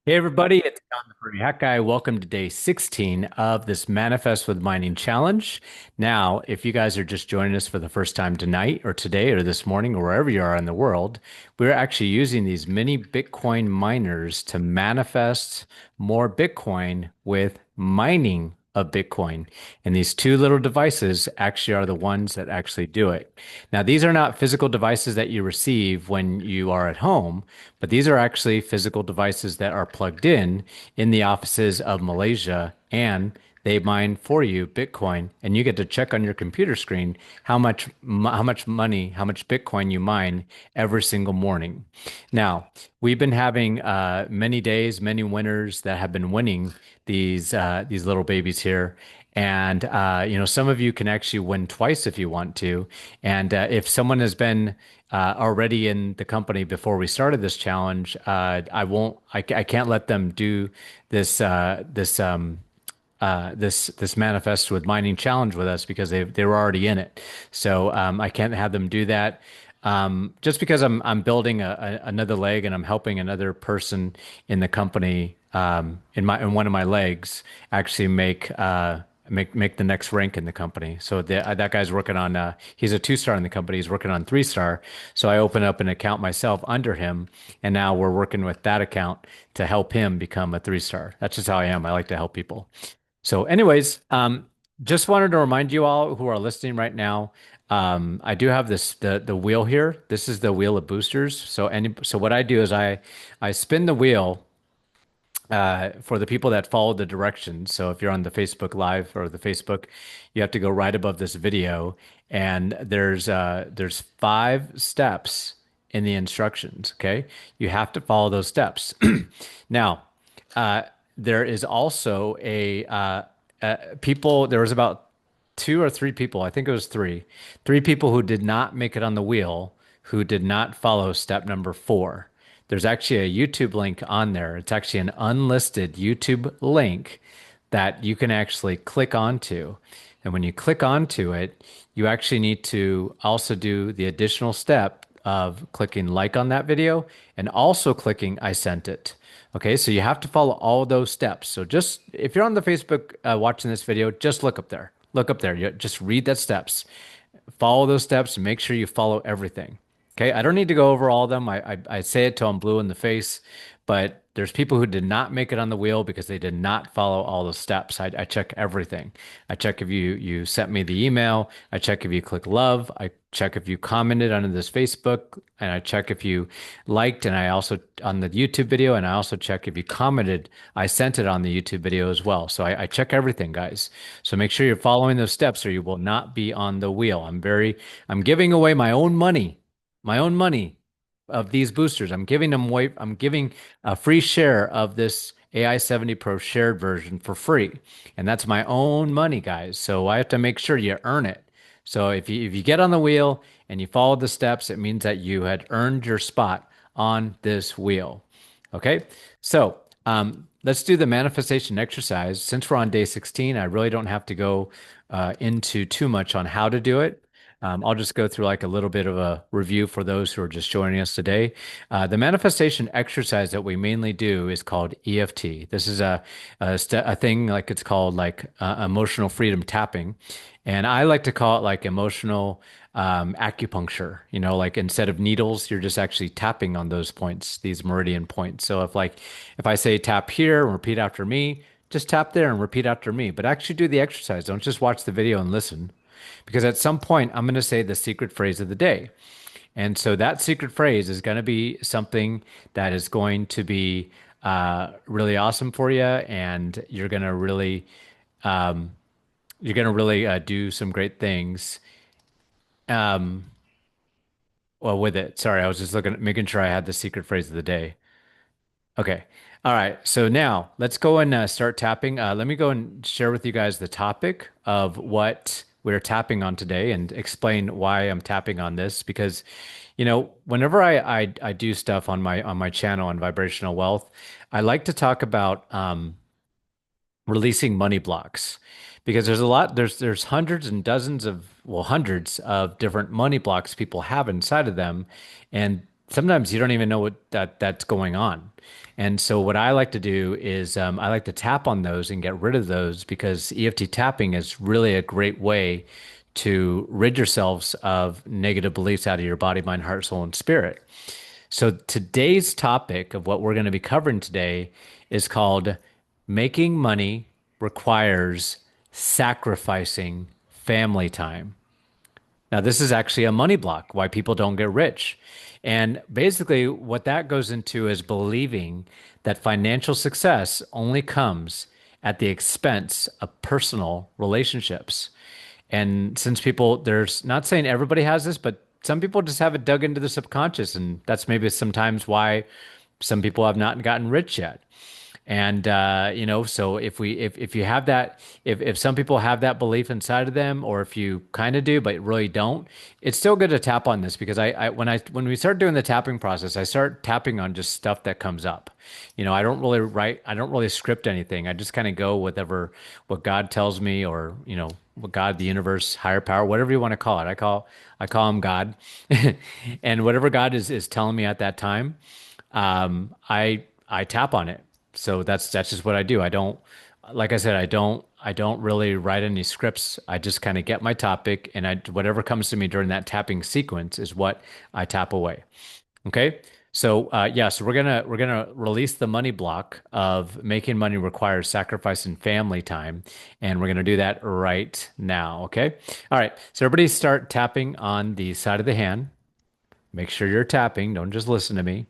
Hey everybody, it's John the Free Hack Guy. Welcome to day 16 of this Manifest with Mining Challenge. Now, if you guys are just joining us for the first time tonight or today or this morning or wherever you are in the world, we're actually using these mini Bitcoin miners to manifest more Bitcoin with mining of Bitcoin. And these two little devices actually are the ones that actually do it. Now, these are not physical devices that you receive when you are at home, but these are actually physical devices that are plugged in the offices of Malaysia, and they mine for you Bitcoin, and you get to check on your computer screen how much money, how much Bitcoin you mine every single morning. Now, we've been having many days, many winners that have been winning these little babies here. And some of you can actually win twice if you want to. And if someone has been already in the company before we started this challenge, I can't let them do this manifest with mining challenge with us because they were already in it. So I can't have them do that. Just because I'm building another leg and I'm helping another person in the company in one of my legs actually make the next rank in the company. So that guy's working on he's a 2-star in the company. He's working on 3-star. So I open up an account myself under him, and now we're working with that account to help him become a 3-star. That's just how I am. I like to help people. So, anyways, just wanted to remind you all who are listening right now. I do have the wheel here. This is the wheel of boosters. So what I do is I spin the wheel for the people that follow the directions. So if you're on the Facebook Live or the Facebook, you have to go right above this video, and there's 5 steps in the instructions. Okay, you have to follow those steps. Now, uh, there is also people. There was about 2 or 3 people. I think it was three people who did not make it on the wheel, who did not follow step number 4. There's actually a YouTube link on there. It's actually an unlisted YouTube link that you can actually click onto. And when you click onto it, you actually need to also do the additional step of clicking like on that video and also clicking I sent it. Okay, so you have to follow all those steps. So just if you're on the Facebook watching this video, just look up there. Look up there. Just read that steps. Follow those steps and make sure you follow everything. Okay, I don't need to go over all of them. I say it till I'm blue in the face, but there's people who did not make it on the wheel because they did not follow all the steps. I check everything. I check if you sent me the email. I check if you click love. I check if you commented under this Facebook, and I check if you liked, and I also on the YouTube video, and I also check if you commented. I sent it on the YouTube video as well. So I check everything, guys. So make sure you're following those steps, or you will not be on the wheel. I'm giving away my own money of these boosters. I'm giving them away. I'm giving a free share of this AI 70 Pro shared version for free. And that's my own money, guys. So I have to make sure you earn it. So if you get on the wheel and you follow the steps, it means that you had earned your spot on this wheel. Okay. So let's do the manifestation exercise. Since we're on day 16, I really don't have to go into too much on how to do it. I'll just go through like a little bit of a review for those who are just joining us today. The manifestation exercise that we mainly do is called EFT. This is a thing like it's called like emotional freedom tapping. And I like to call it like emotional acupuncture. You know, like instead of needles, you're just actually tapping on those points, these meridian points. So if I say tap here and repeat after me, just tap there and repeat after me, but actually do the exercise. Don't just watch the video and listen. Because at some point, I'm going to say the secret phrase of the day. And so that secret phrase is going to be something that is going to be really awesome for you. And um, you're going to really do some great things. Um, well, with it. Sorry, I was just looking, making sure I had the secret phrase of the day. Okay. All right. So now let's go and start tapping. Let me go and share with you guys the topic of what we're tapping on today and explain why I'm tapping on this because, whenever I do stuff on my channel on vibrational wealth, I like to talk about releasing money blocks because there's hundreds and hundreds of different money blocks people have inside of them, and sometimes you don't even know that's going on. And so what I like to do is I like to tap on those and get rid of those because EFT tapping is really a great way to rid yourselves of negative beliefs out of your body, mind, heart, soul, and spirit. So today's topic of what we're going to be covering today is called Making Money Requires Sacrificing Family Time. Now, this is actually a money block, why people don't get rich. And basically, what that goes into is believing that financial success only comes at the expense of personal relationships. And since people, there's not saying everybody has this, but some people just have it dug into the subconscious. And that's maybe sometimes why some people have not gotten rich yet. And so if you have that, if some people have that belief inside of them, or if you kind of do but really don't, it's still good to tap on this because when we start doing the tapping process, I start tapping on just stuff that comes up. I don't really write, I don't really script anything. I just kind of go whatever what God tells me, or what God, the universe, higher power, whatever you want to call it. I call him God, and whatever God is telling me at that time, I tap on it. So that's just what I do. I don't, like I said, I don't really write any scripts. I just kind of get my topic, and I whatever comes to me during that tapping sequence is what I tap away. Okay. So yeah, so we're gonna release the money block of making money requires sacrificing family time, and we're gonna do that right now. Okay. All right. So everybody start tapping on the side of the hand. Make sure you're tapping. Don't just listen to me.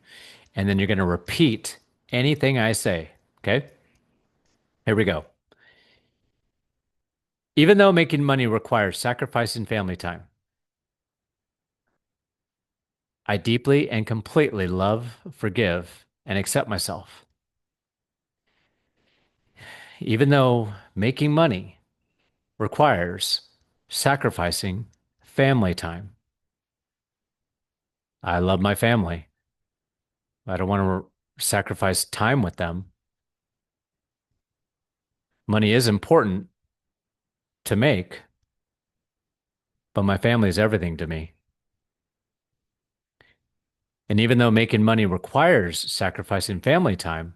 And then you're going to repeat anything I say. Okay. Here we go. Even though making money requires sacrificing family time, I deeply and completely love, forgive, and accept myself. Even though making money requires sacrificing family time, I love my family. I don't want to sacrifice time with them. Money is important to make, but my family is everything to me. And even though making money requires sacrificing family time,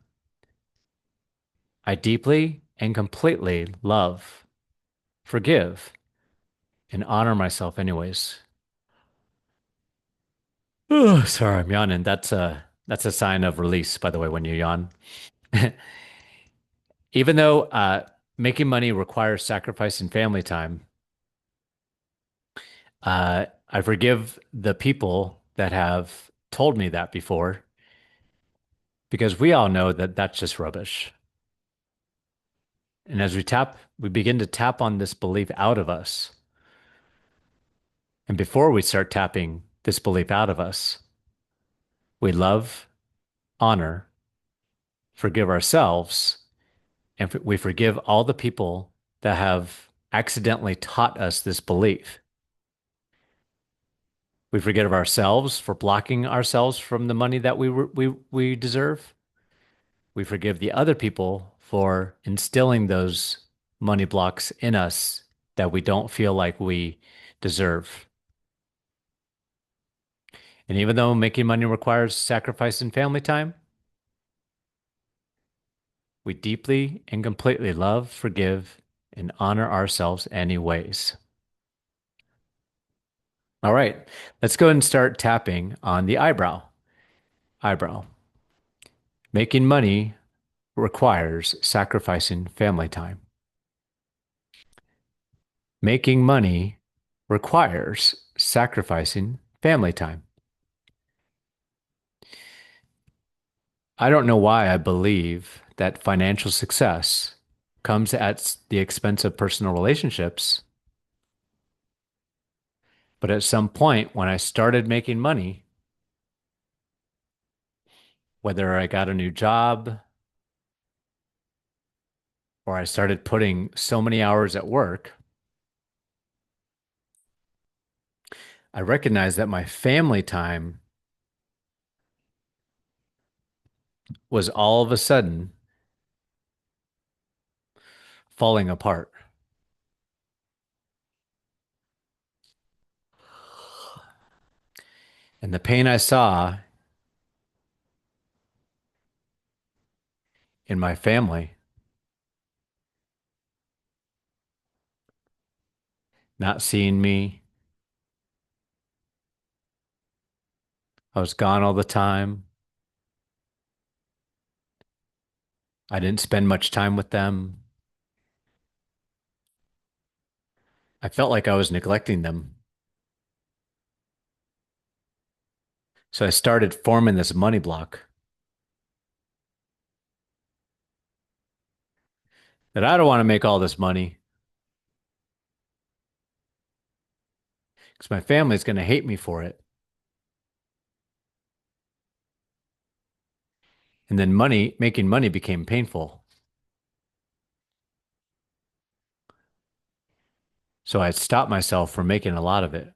I deeply and completely love, forgive, and honor myself anyways. Oh, sorry, I'm yawning. That's a sign of release, by the way, when you yawn. Even though making money requires sacrificing family time, I forgive the people that have told me that before because we all know that that's just rubbish. And as we begin to tap on this belief out of us. And before we start tapping this belief out of us, we love, honor, forgive ourselves, and we forgive all the people that have accidentally taught us this belief. We forgive ourselves for blocking ourselves from the money that we deserve. We forgive the other people for instilling those money blocks in us that we don't feel like we deserve. And even though making money requires sacrifice in family time, we deeply and completely love, forgive, and honor ourselves anyways. All right, let's go ahead and start tapping on the eyebrow. Eyebrow. Making money requires sacrificing family time. Making money requires sacrificing family time. I don't know why I believe that financial success comes at the expense of personal relationships, but at some point when I started making money, whether I got a new job or I started putting so many hours at work, I recognized that my family time was all of a sudden falling apart. And the pain I saw in my family, not seeing me. I was gone all the time. I didn't spend much time with them. I felt like I was neglecting them. So I started forming this money block that I don't want to make all this money because my family's going to hate me for it. And then making money became painful. So I stopped myself from making a lot of it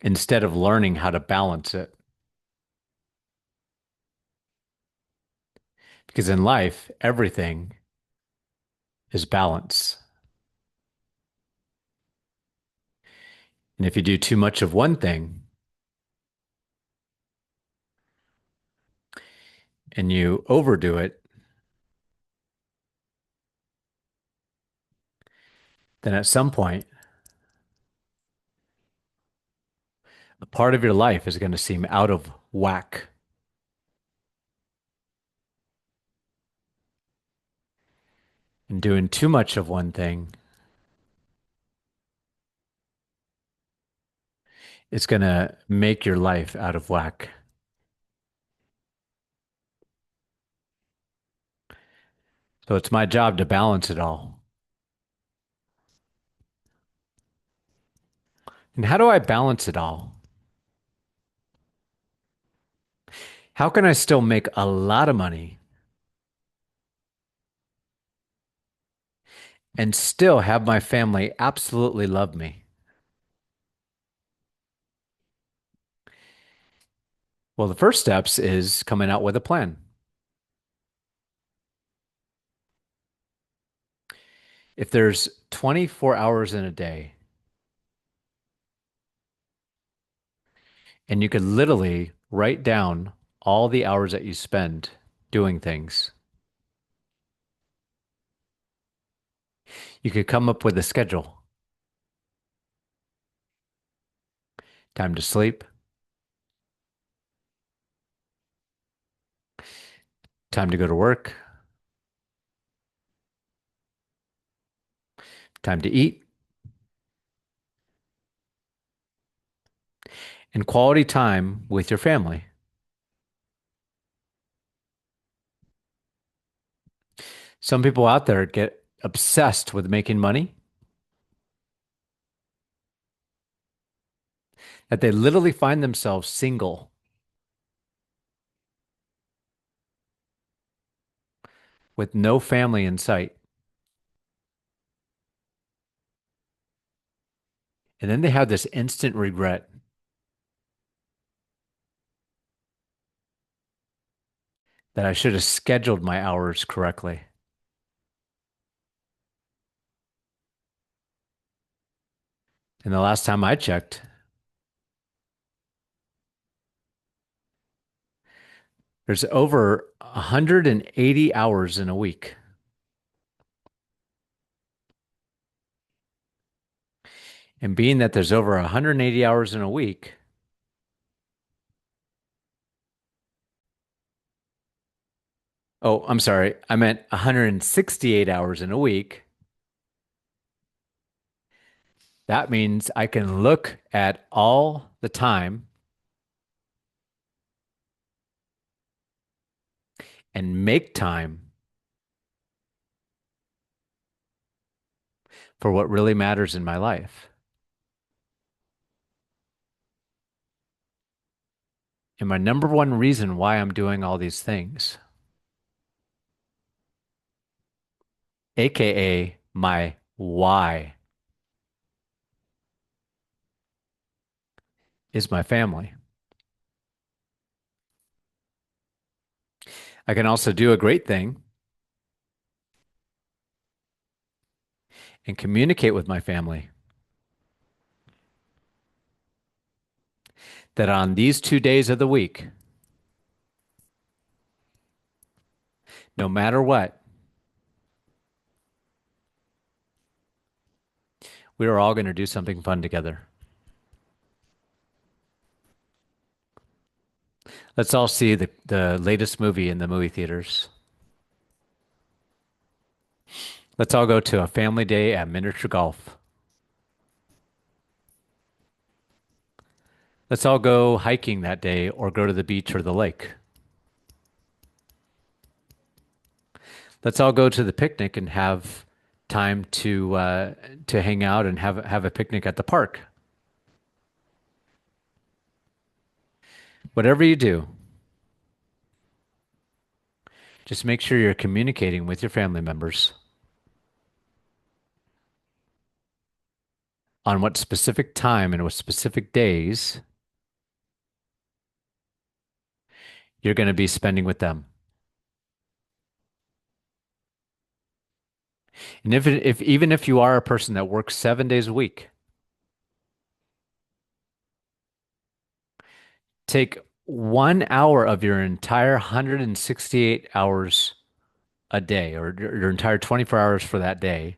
instead of learning how to balance it. Because in life, everything is balance. And if you do too much of one thing and you overdo it, then at some point, a part of your life is going to seem out of whack. And doing too much of one thing is going to make your life out of whack. So it's my job to balance it all. And how do I balance it all? How can I still make a lot of money and still have my family absolutely love me? Well, the first steps is coming out with a plan. If there's 24 hours in a day and you could literally write down all the hours that you spend doing things, you could come up with a schedule. Time to sleep, time to go to work, time to eat, and quality time with your family. Some people out there get obsessed with making money that they literally find themselves single with no family in sight. And then they have this instant regret that I should have scheduled my hours correctly. And the last time I checked, there's over 180 hours in a week. And being that there's over 180 hours in a week, oh, I'm sorry, I meant 168 hours in a week. That means I can look at all the time and make time for what really matters in my life. And my number one reason why I'm doing all these things, AKA my why, is my family. I can also do a great thing and communicate with my family that on these 2 days of the week, No matter what, we are all going to do something fun together. Let's all see the latest movie in the movie theaters. Let's all go to a family day at miniature golf. Let's all go hiking that day or go to the beach or the lake. Let's all go to the picnic and have time to hang out and have a picnic at the park. Whatever you do, just make sure you're communicating with your family members on what specific time and what specific days you're going to be spending with them. And if even if you are a person that works 7 days a week, take 1 hour of your entire 168 hours a day or your entire 24 hours for that day.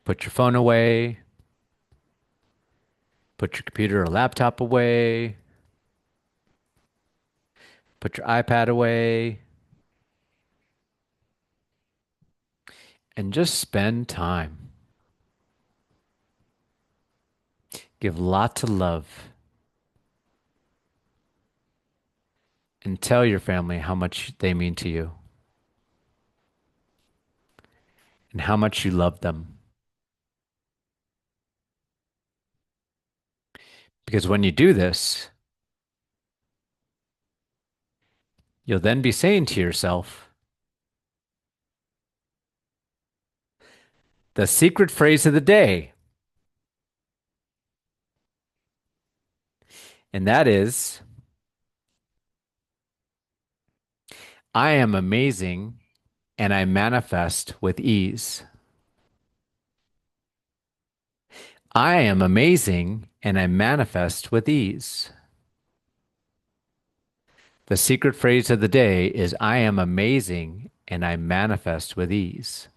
Put your phone away, put your computer or laptop away, put your iPad away, and just spend time. Give lots of love and tell your family how much they mean to you and how much you love them. Because when you do this, you'll then be saying to yourself, the secret phrase of the day, and that is, I am amazing and I manifest with ease. I am amazing and I manifest with ease. The secret phrase of the day is I am amazing and I manifest with ease.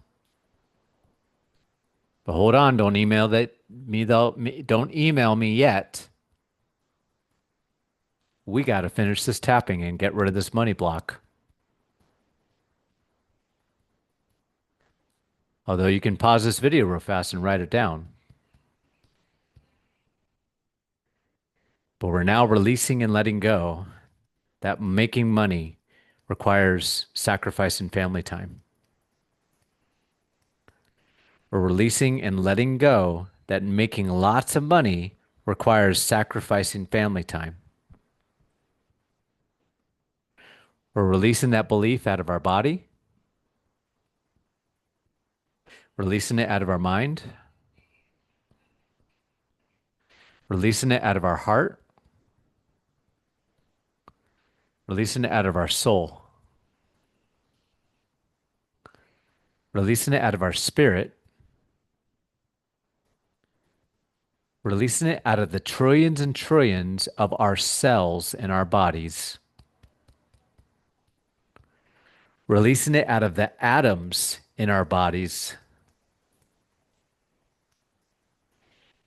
But hold on, don't email that me though. Don't email me yet. We got to finish this tapping and get rid of this money block. Although you can pause this video real fast and write it down. But we're now releasing and letting go that making money requires sacrifice and family time. We're releasing and letting go that making lots of money requires sacrificing family time. We're releasing that belief out of our body, releasing it out of our mind, releasing it out of our heart, releasing it out of our soul, releasing it out of our spirit, releasing it out of the trillions and trillions of our cells in our bodies, releasing it out of the atoms in our bodies,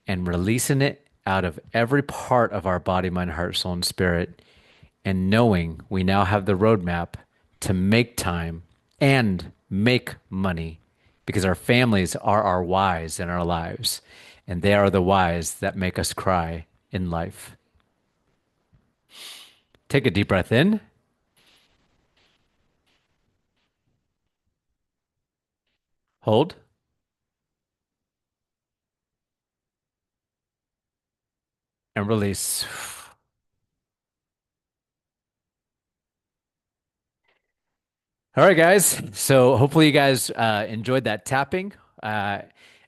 and releasing it out of every part of our body, mind, heart, soul, and spirit, and knowing we now have the roadmap to make time and make money because our families are our whys in our lives, and they are the whys that make us cry in life. Take a deep breath in. Hold and release. All right, guys. So hopefully you guys enjoyed that tapping. Uh,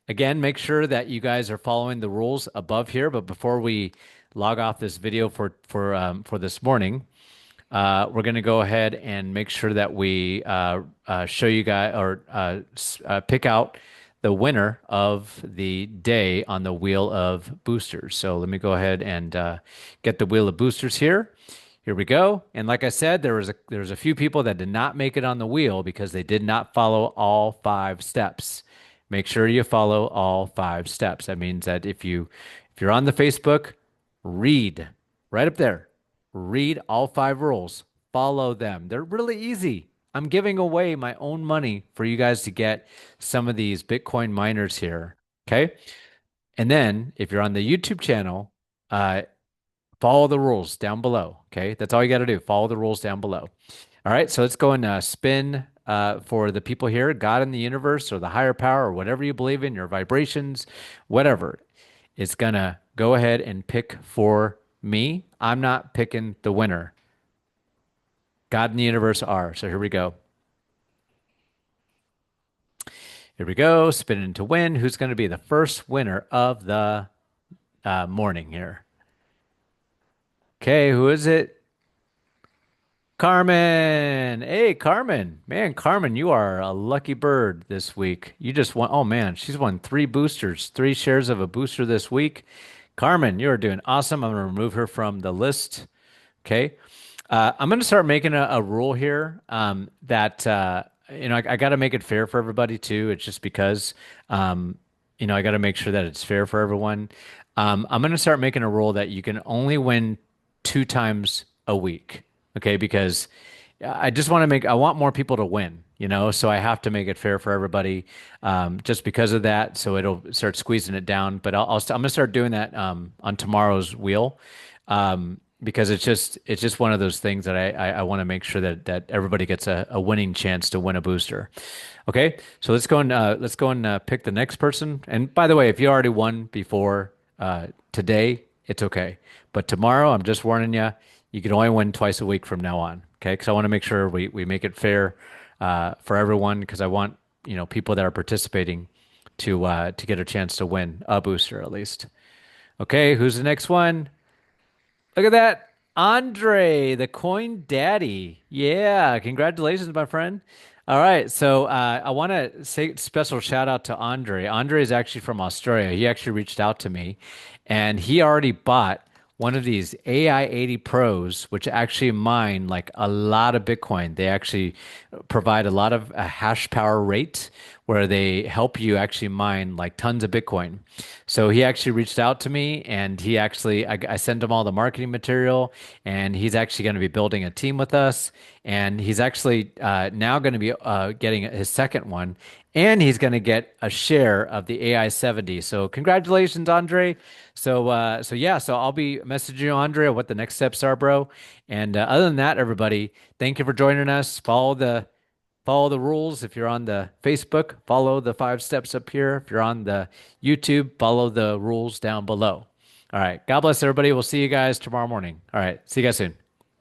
Again, make sure that you guys are following the rules above here. But before we log off this video for this morning, we're going to go ahead and make sure that we show you guys or pick out the winner of the day on the wheel of boosters. So let me go ahead and get the wheel of boosters here. Here we go. And like I said, there was a few people that did not make it on the wheel because they did not follow all 5 steps. Make sure you follow all 5 steps. That means that if you're on the Facebook, read right up there. Read all 5 rules. Follow them. They're really easy. I'm giving away my own money for you guys to get some of these Bitcoin miners here. Okay. And then if you're on the YouTube channel, uh, follow the rules down below. Okay. That's all you got to do. Follow the rules down below. All right. So let's go and spin for the people here, God in the universe or the higher power or whatever you believe in, your vibrations, whatever. It's going to go ahead and pick for me. I'm not picking the winner. God and the universe are. So here we go. Here we go. Spin into win. Who's going to be the first winner of the morning here? Okay, who is it? Carmen. Hey, Carmen. Man, Carmen, you are a lucky bird this week. You just won. Oh, man, she's won 3 boosters, 3 shares of a booster this week. Carmen, you're doing awesome. I'm going to remove her from the list. Okay. I'm going to start making a rule here that, I got to make it fair for everybody too. It's just because, I got to make sure that it's fair for everyone. I'm going to start making a rule that you can only win 2 times a week. Okay. Because I want more people to win, so I have to make it fair for everybody just because of that. So it'll start squeezing it down. But I'm going to start doing that on tomorrow's wheel. Because it's just one of those things that I want to make sure that everybody gets a winning chance to win a booster. Okay, so let's go and pick the next person. And by the way, if you already won before today, it's okay. But tomorrow, I'm just warning you, you can only win twice a week from now on. Okay, because I want to make sure we make it fair for everyone. Because I want people that are participating to get a chance to win a booster at least. Okay, who's the next one? Look at that. Andre, the coin daddy. Yeah, congratulations, my friend. All right, so I want to say special shout out to Andre. Andre is actually from Australia. He actually reached out to me and he already bought one of these AI 80 Pros, which actually mine like a lot of Bitcoin. They actually provide a lot of hash power rate where they help you actually mine like tons of Bitcoin. So he actually reached out to me and I sent him all the marketing material and he's actually going to be building a team with us. And he's actually now going to be getting his second one and he's going to get a share of the AI 70. So congratulations, Andre. So I'll be messaging you, Andre, what the next steps are, bro. And other than that, everybody, thank you for joining us. Follow the rules. If you're on the Facebook, follow the 5 steps up here. If you're on the YouTube, follow the rules down below. All right. God bless everybody. We'll see you guys tomorrow morning. All right. See you guys soon.